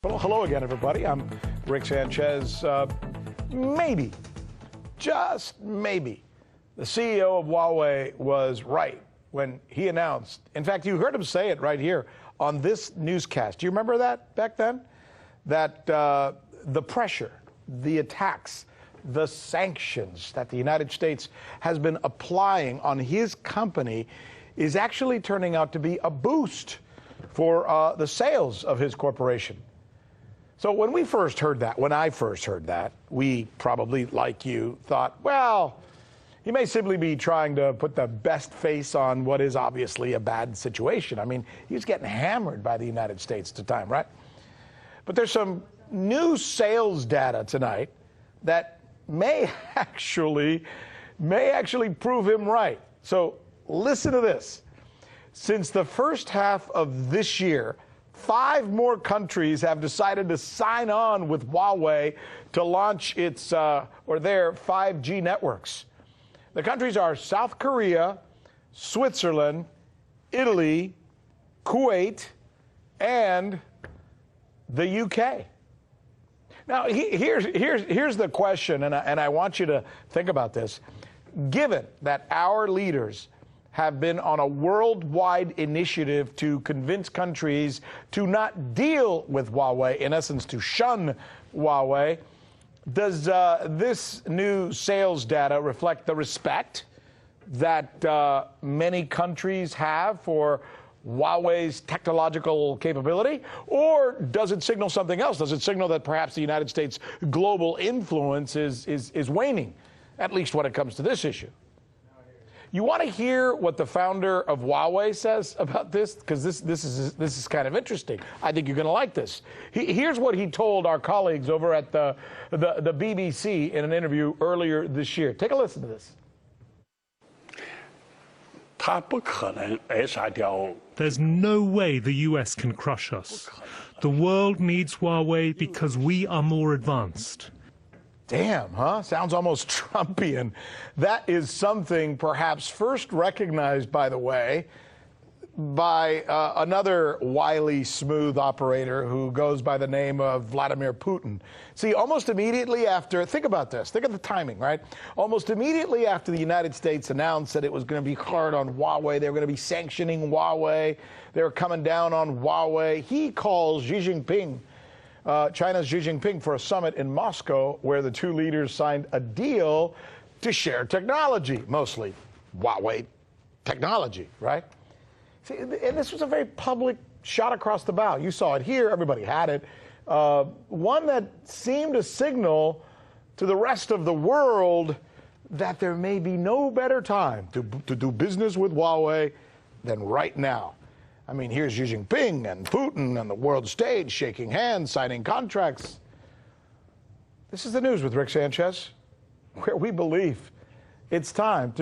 Well, hello again, everybody. I'm Rick Sanchez. Maybe, just maybe, the CEO of Huawei was right when he announced, in fact, you heard him say it right here on this newscast. Do you remember that back then? That the pressure, the attacks, the sanctions that the United States has been applying on his company is actually turning out to be a boost for the sales of his corporation. So when I first heard that, we probably, like you, thought, well, he may simply be trying to put the best face on what is obviously a bad situation. I mean, he was getting hammered by the United States at the time, right? But there's some new sales data tonight that may actually prove him right. So listen to this. Since the first half of this year, 5 more countries have decided to sign on with Huawei to launch their 5G networks. The countries are South Korea, Switzerland, Italy, Kuwait, and the UK. Now, here's the question, and I want you to think about this. Given that our leaders have been on a worldwide initiative to convince countries to not deal with Huawei, in essence, to shun Huawei, does this new sales data reflect the respect that many countries have for Huawei's technological capability? Or does it signal something else? Does it signal that perhaps the United States' global influence is waning, at least when it comes to this issue? You want to hear what the founder of Huawei says about this? Because this is kind of interesting. I think you're going to like this. Here's what he told our colleagues over at the BBC in an interview earlier this year. Take a listen to this. There's no way the US can crush us. The world needs Huawei because we are more advanced. Damn, huh? Sounds almost Trumpian. That is something perhaps first recognized, by the way, by another wily, smooth operator who goes by the name of Vladimir Putin. See, almost immediately after, think about this, think of the timing, right? Almost immediately after the United States announced that it was going to be hard on Huawei, they were going to be sanctioning Huawei, they were coming down on Huawei, he calls Xi Jinping, China's Xi Jinping, for a summit in Moscow where the two leaders signed a deal to share technology, mostly Huawei technology, right? See, and this was a very public shot across the bow. You saw it here. Everybody had it. One that seemed to signal to the rest of the world that there may be no better time to do business with Huawei than right now. I mean, here's Xi Jinping and Putin on the world stage, shaking hands, signing contracts. This is the news with Rick Sanchez, where we believe it's time to